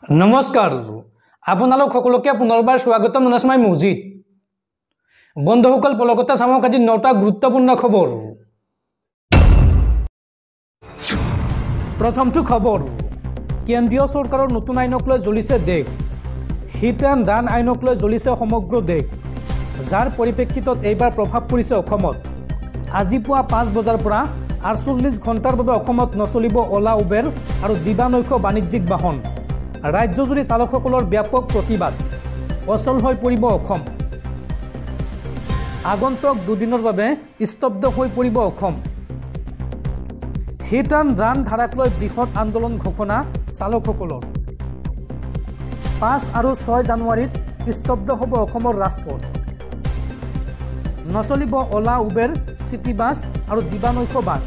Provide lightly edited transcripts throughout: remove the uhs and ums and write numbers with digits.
নমস্কাৰ আপোনালোক সকলোকে পুনৰবাৰ স্বাগতম জনাইছো মই মজিদ বন্ধুসকল পলকতে চামক আজি 9টা গুৰুত্বপূৰ্ণ খবৰ প্ৰথমটো খবৰ কেন্দ্ৰীয় চৰকাৰৰ নতুন আইনক লৈ জ্বলিছে দেশ হিট এণ্ড ৰান আইনক লৈ জ্বলিছে সমগ্ৰ দেশ যাৰ পৰিপ্ৰেক্ষিতত এইবাৰ প্ৰভাৱ পৰিছে অসমত আজি পুৱা 5 বজাৰ পৰা 48 ঘণ্টাৰ বাবে অসমত নচলিব ওলা উবেৰ আৰু দিবানৈক্য বাণিজ্যিক বাহন ৰাজ্যজুৰি চালকসকলৰ ব্যাপক প্ৰতিবাদ অচল হৈ পৰিব অসম আগন্তুক দুদিনৰ বাবে স্তব্ধ হৈ পৰিব অসম হিট এণ্ড ৰান ধাৰাক লৈ বৃহৎ আন্দোলন ঘোষণা চালকসকলৰ 5 আৰু 6 জানুৱাৰীত স্তব্ধ হ'ব অসমৰ ৰাজপথ নচলিব ওলা উবেৰ চিটি বাছ আৰু দিবানৈক্য বাছ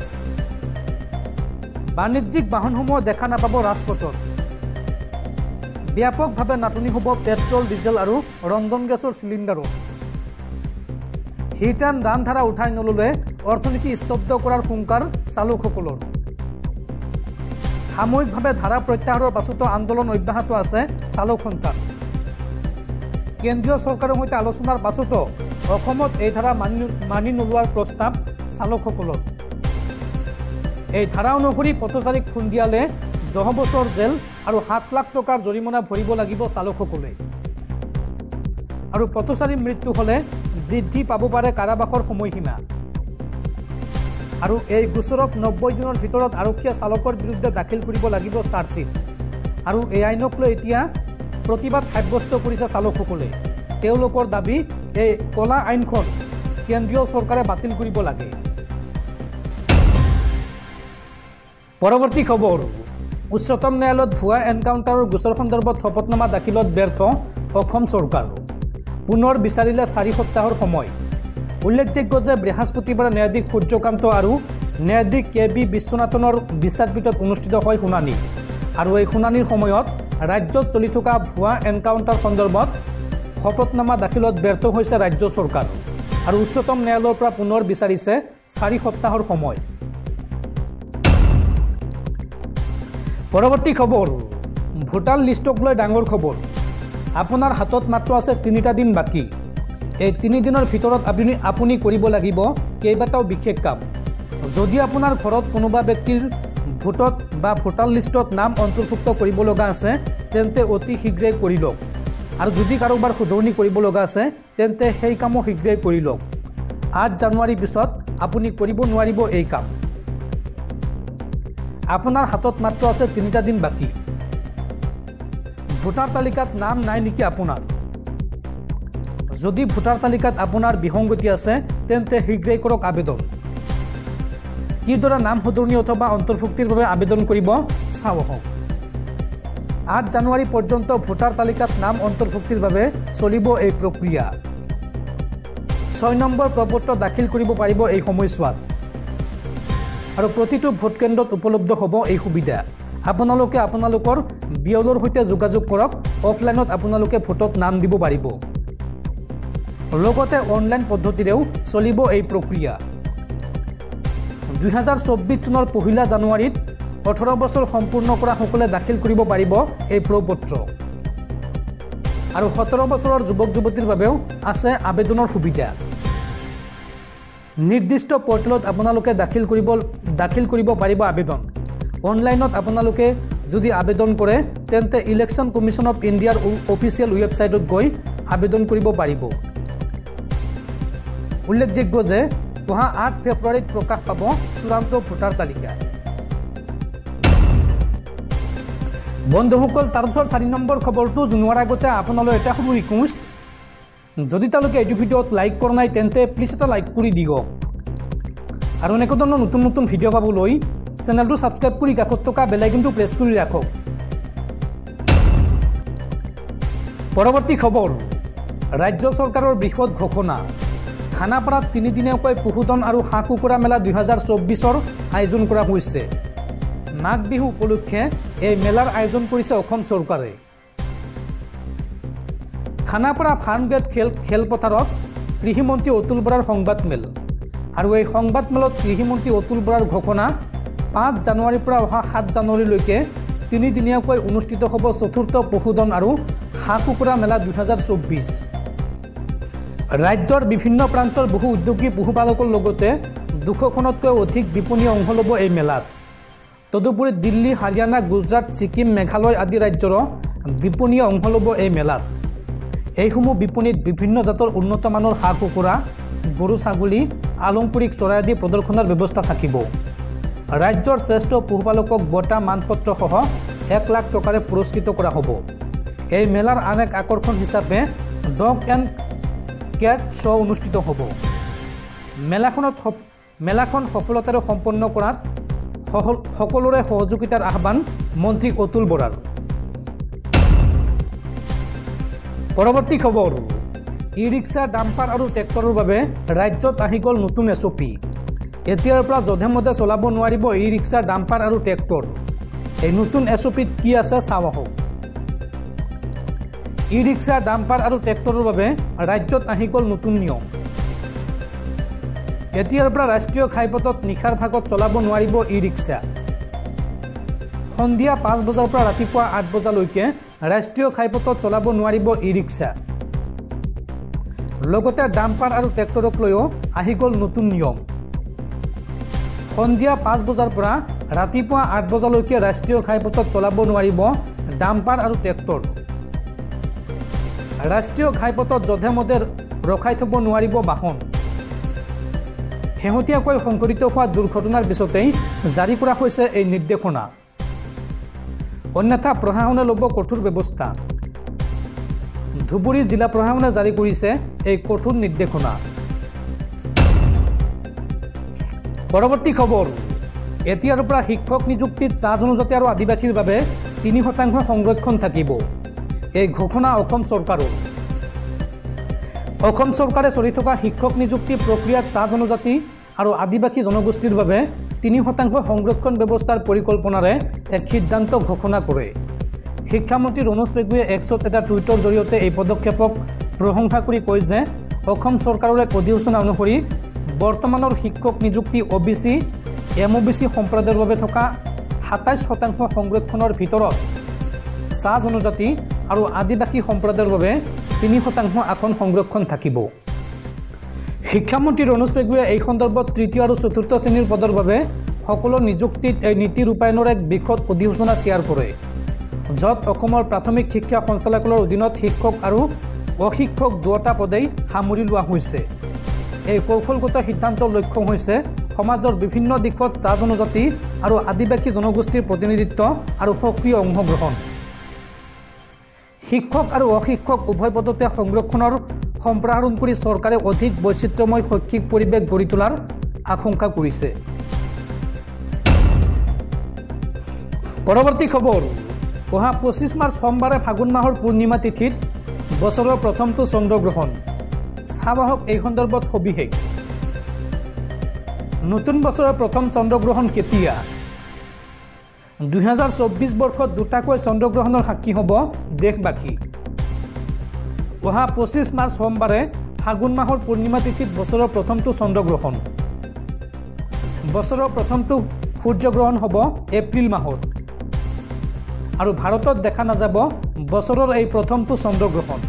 বাণিজ্যিক বাহনসমূহ দেখা নাপাব ৰাজপথত ব্যাপকভাৱে নাটনি হ'ব পেট্ৰল ডিজেল আৰু ৰন্ধন গেছৰ চিলিণ্ডাৰত হিট এণ্ড ৰান ধাৰা উঠাই নললে অৰ্থনীতি স্তব্ধ কৰাৰ হুংকাৰ চালকসকলৰ সাময়িকভাৱে ধাৰা প্ৰত্যাহাৰৰ পাছতো আন্দোলন অব্যাহত আছে চালক সন্থাৰ কেন্দ্ৰীয় চৰকাৰৰ সৈতে আলোচনাৰ পাছতো অসমত এই ধাৰা মানি নোলোৱাৰ প্ৰস্তাৱ চালকসকলৰ এই ধাৰা অনুসৰি পথচাৰীক খুন্দিয়ালে 10 বছৰ জেল আৰু 7 লাখ টকাৰ জৰিমনা ভৰিব লাগিব চালকসকলে আৰু পথচাৰীৰ মৃত্যু হলে বৃদ্ধি পাব পাৰে কাৰাবাসৰ সময়সীমা আৰু এই গোচৰত 90 দিনৰ ভিতৰত আৰক্ষীয়ে চালকৰ বিৰুদ্ধে দাখিল কৰিব লাগিব চাৰ্জশ্বিট আৰু এই আইনক লৈ এতিয়া প্ৰতিবাদ সাব্যস্ত কৰিছে চালকসকলে তেওঁলোকৰ দাবী এই কলা আইনখন কেন্দ্ৰীয় চৰকাৰে বাতিল কৰিব লাগে পৰৱৰ্তী খবৰ উচ্চতম ন্যায়ালয়ত ভুৱা এনকাউণ্টাৰৰ গোচৰ সন্দৰ্ভত শপতনামা দাখিলত ব্যৰ্থ অসম চৰকাৰ পুনৰ বিচাৰিলে 4 সপ্তাহৰ সময় উল্লেখযোগ্য যে বৃহস্পতিবাৰে ন্যায়াধীশ সূৰ্যকান্ত আৰু ন্যায়াধীশ কে.বি. বিশ্বনাথনৰ বিচাৰপীঠত অনুষ্ঠিত হয় শুনানি আৰু এই শুনানিৰ সময়ত ৰাজ্যত চলি থকা ভুৱা এনকাউণ্টাৰ সন্দৰ্ভত শপতনামা দাখিলত ব্যৰ্থ হৈছে ৰাজ্য চৰকাৰ আৰু উচ্চতম ন্যায়ালয়ৰ পৰা পুনৰ বিচাৰিছে 4 সপ্তাহৰ সময় পৰৱৰ্তী খবৰ ভোটাৰ লিষ্টক লৈ ডাঙৰ খবৰ আপোনাৰ হাতত মাত্ৰ আছে 3টা দিন বাকি এই 3 দিনৰ ভিতৰত আপুনি কৰিব লাগিব কেইবাটাও বিশেষ কাম যদি আপোনাৰ ঘৰত কোনোবা ব্যক্তিৰ ভোটত বা ভোটাৰ লিষ্টত নাম অন্তৰ্ভুক্ত কৰিব লগা আছে তেন্তে অতি শীঘ্ৰে কৰি লওক আৰু যদি কাৰোবাৰ শুধৰণি কৰিব লগা আছে তেন্তে সেই কামো শীঘ্ৰে কৰি লওক 8 জানুৱাৰীৰ পিছত আপুনি কৰিব নোৱাৰিব এই কাম আপোনাৰ হাতত মাত্ৰ আছে 3টা দিন বাকি ভোটাৰ তালিকাত নাম নাই নেকি আপোনাৰ যদি ভোটাৰ তালিকাত আপোনাৰ বিসংগতি আছে তেন্তে শীঘ্ৰেই কৰক আবেদন কিদৰে নাম শুধৰণি অথবা অন্তৰ্ভুক্তিৰ বাবে আবেদন কৰিব চাওঁ আহক 8 জানুৱাৰী পৰ্যন্ত ভোটাৰ তালিকাত নাম অন্তৰ্ভুক্তিৰ বাবে চলিব এই প্ৰক্ৰিয়া 6 নম্বৰ প্ৰপত্ৰ দাখিল কৰিব পাৰিব এই সময়ছোৱাত আৰু প্ৰতিটো ভোট কেন্দ্ৰত উপলব্ধ হ'ব এই সুবিধা আপোনালোকে আপোনালোকৰ বিয়লৰ সৈতে যোগাযোগ কৰক অফলাইনত আপোনালোকে ভোটত নাম দিব পাৰিব লগতে অনলাইন পদ্ধতিৰেও চলিব এই প্ৰক্ৰিয়া 2024 চনৰ 1 জানুৱাৰীত 18 বছৰ সম্পূৰ্ণ কৰা সকলে দাখিল কৰিব পাৰিব এই প্ৰপত্ৰ আৰু 17 বছৰৰ যুৱক যুৱতীৰ বাবেও আছে আবেদনৰ সুবিধা নিৰ্দিষ্ট পৰ্টেলত আপোনালোকে দাখিল কৰিব পাৰিব আবেদন অনলাইনত আপোনালোকে যদি আবেদন কৰে তেন্তে ইলেকশ্যন কমিশ্যন অফ ইণ্ডিয়াৰ অফিচিয়েল ৱেবছাইটত গৈ আবেদন কৰিব পাৰিব উল্লেখযোগ্য যে 8 ফেব্ৰুৱাৰীত প্ৰকাশ পাব চূড়ান্ত ভোটাৰ তালিকা বন্ধুসকল তাৰপিছত 4 নম্বৰ খবৰটো জনোৱাৰ আগতে আপোনালৈ এটা সৰু ৰিকুৱেষ্ট যদি তেওঁলোকে এইটো ভিডিঅ'ত লাইক কৰা নাই তেন্তে প্লিজ এটা লাইক কৰি দিয়ক আৰু এনেকুৱা ধৰণৰ নতুন নতুন ভিডিঅ' পাবলৈ চেনেলটো ছাবস্ক্ৰাইব কৰি কাষত থকা বেল আইকনটো প্ৰেছ কৰি ৰাখক পৰৱৰ্তী খবৰ ৰাজ্য চৰকাৰৰ বৃহৎ ঘোষণা খানাপাৰাত 3 দিনীয়াকৈ পশুধন আৰু হাঁহ কুকুৰা মেলা 2024ৰ আয়োজন কৰা হৈছে মাঘ বিহু উপলক্ষে এই মেলাৰ আয়োজন কৰিছে অসম চৰকাৰে খানাপাৰা ফাৰ্মগেট খেলপথাৰত কৃষিমন্ত্ৰী অতুল বৰাৰ সংবাদমেল আৰু এই সংবাদমেলত কৃষিমন্ত্ৰী অতুল বৰাৰ ঘোষণা 5 জানুৱাৰীৰ পৰা অহা 7 জানুৱাৰীলৈকে তিনিদিনীয়াকৈ অনুষ্ঠিত হ'ব চতুৰ্থ পশুধন আৰু হাঁহ কুকুৰা মেলা 2024। ৰাজ্যৰ বিভিন্ন প্ৰান্তৰ বহু উদ্যোগী পশুপালকৰ লগতে 200খনতকৈ অধিক বিপণী অংশ ল'ব এই মেলাত। তদুপৰি দিল্লী, হাৰিয়ানা, গুজৰাট, ছিকিম, মেঘালয় আদি ৰাজ্যৰ বিপণী অংশ ল'ব এই মেলাত। এইসমূহ বিপণীত বিভিন্ন জাতৰ উন্নত মানৰ হাঁহ কুকুৰা, গৰু ছাগলী, আলংপুৰিক চৰাই আদি প্ৰদৰ্শনৰ ব্যৱস্থা থাকিব। ৰাজ্যৰ শ্ৰেষ্ঠ পশুপালকক বঁটা মানপত্ৰসহ 1 লাখ টকাৰে পুৰস্কৃত কৰা হ'ব। এই মেলাৰ আন এক আকৰ্ষণ হিচাপে ডগ এণ্ড কেট শ্ব' অনুষ্ঠিত হ'ব। মেলাখন সফলতাৰে সম্পন্ন কৰাত সকলোৰে সহযোগিতাৰ আহ্বান মন্ত্ৰী অতুল বৰাৰ। পৰৱৰ্তী খবৰ, ই-ৰিক্সা, ডাম্পাৰ আৰু ট্ৰেক্টৰৰ বাবে ৰাজ্যত আহি গ'ল নতুন SOP। এতিয়াৰ পৰা যধে মধে চলাব নোৱাৰিব ই-ৰিক্সা, ডাম্পাৰ আৰু ট্ৰেক্টৰ। এই নতুন SOPত কি আছে চাওঁ আহক। ই-ৰিক্সা, ডাম্পাৰ আৰু ট্ৰেক্টৰৰ বাবে ৰাজ্যত আহি গ'ল নতুন নিয়ম। এতিয়াৰ পৰা ৰাষ্ট্ৰীয় ঘাইপথত নিশাৰ ভাগত চলাব নোৱাৰিব ই-ৰিক্সা। সন্ধিয়া 5 বজাৰ পৰা ৰাতিপুৱা 8 বজালৈকে ৰাষ্ট্ৰীয় ঘাইপথত চলাব নোৱাৰিব ই-ৰিক্সা। লগতে ডাম্পাৰ আৰু ট্ৰেক্টৰক লৈও আহি গ'ল নতুন নিয়ম। সন্ধিয়া 5 বজাৰ পৰা ৰাতিপুৱা 8 বজালৈকে ৰাষ্ট্ৰীয় ঘাইপথত চলাব নোৱাৰিব ডাম্পাৰ আৰু ট্ৰেক্টৰ। ৰাষ্ট্ৰীয় ঘাইপথত যধে মধে ৰখাই থ'ব নোৱাৰিব বাহন। শেহতীয়াকৈ সংঘটিত হোৱা দুৰ্ঘটনাৰ পিছতেই জাৰি কৰা হৈছে এই নিৰ্দেশনা। অন্যথা প্ৰশাসনে ল'ব কঠোৰ ব্যৱস্থা। ধুবুৰী জিলা প্ৰশাসনে জাৰি কৰিছে এই কঠোৰ নিৰ্দেশনা। পৰৱৰ্তী খবৰ, এতিয়াৰ পৰা শিক্ষক নিযুক্তিত চাহ জনজাতি আৰু আদিবাসীৰ বাবে 3% সংৰক্ষণ থাকিব। এই ঘোষণা অসম চৰকাৰৰ। অসম চৰকাৰে চলি থকা শিক্ষক নিযুক্তি প্ৰক্ৰিয়াত চাহ জনজাতি আৰু আদিবাসী জনগোষ্ঠীৰ বাবে 3% সংৰক্ষণ ব্যৱস্থাৰ পৰিকল্পনাৰে এক সিদ্ধান্ত ঘোষণা কৰে। শিক্ষামন্ত্ৰী ৰণোজ পেগুৱে এক্সত এটা টুইটৰ জৰিয়তে এই পদক্ষেপক প্ৰশংসা কৰি কয় যে অসম চৰকাৰৰ এক অধিসূচনা অনুসৰি বৰ্তমানৰ শিক্ষক নিযুক্তি OBC, MOBC সম্প্ৰদায়ৰ বাবে থকা 27% সংৰক্ষণৰ ভিতৰত চাহ জনজাতি আৰু আদিবাসী সম্প্ৰদায়ৰ বাবে 3% আসন সংৰক্ষণ থাকিব। শিক্ষামন্ত্ৰী ৰণোজ পেগুৱে এই সন্দৰ্ভত তৃতীয় আৰু চতুৰ্থ শ্ৰেণীৰ পদৰ বাবে সকলো নিযুক্তিত এই নীতি ৰূপায়ণৰ এক বিশদ অধিসূচনা শ্বেয়াৰ কৰে, য'ত অসমৰ প্ৰাথমিক শিক্ষা সঞ্চালকালয়ৰ অধীনত শিক্ষক আৰু অশিক্ষক দুয়োটা পদেই সামৰি লোৱা হৈছে। এই কৌশলগত সিদ্ধান্তৰ লক্ষ্য হৈছে সমাজৰ বিভিন্ন দিশত চাহ জনজাতি আৰু আদিবাসী জনগোষ্ঠীৰ প্ৰতিনিধিত্ব আৰু সক্ৰিয় অংশগ্ৰহণ। শিক্ষক আৰু অশিক্ষক উভয় পদতে সংৰক্ষণৰ সম্প্ৰসাৰণ কৰি চৰকাৰে অধিক বৈচিত্ৰ্যময় শৈক্ষিক পৰিৱেশ গঢ়ি তোলাৰ আশংকা কৰিছে। পৰৱৰ্তী খবৰ, অহা 25 মাৰ্চ সোমবাৰে ফাগুন মাহৰ পূৰ্ণিমা তিথিত বছৰৰ প্ৰথমটো চন্দ্ৰগ্ৰহণ। চাওঁ আহক এই সন্দৰ্ভত সবিশেষ। নতুন বছৰৰ প্ৰথম চন্দ্ৰগ্ৰহণ কেতিয়া? 2024 বৰ্ষত দুটাকৈ চন্দ্ৰগ্ৰহণৰ সাক্ষী হ'ব দেশবাসী। অহা 25 মাৰ্চ সোমবাৰে ফাগুন মাহৰ পূৰ্ণিমা তিথিত বছৰৰ প্ৰথমটো চন্দ্ৰগ্ৰহণ। বছৰৰ প্ৰথমটো সূৰ্যগ্ৰহণ হ'ব এপ্ৰিল মাহত। আৰু ভাৰতত দেখা নাযাব বছৰৰ এই প্ৰথমটো চন্দ্ৰগ্ৰহণ।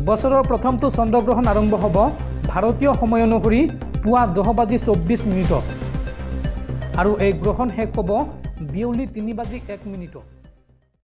বছৰৰ প্ৰথমটো চন্দ্ৰগ্ৰহণ আৰম্ভ হ'ব ভাৰতীয় সময় অনুসৰি পুৱা 10:24 আৰু এই গ্ৰহণ শেষ হ'ব বিয়লি 3:01।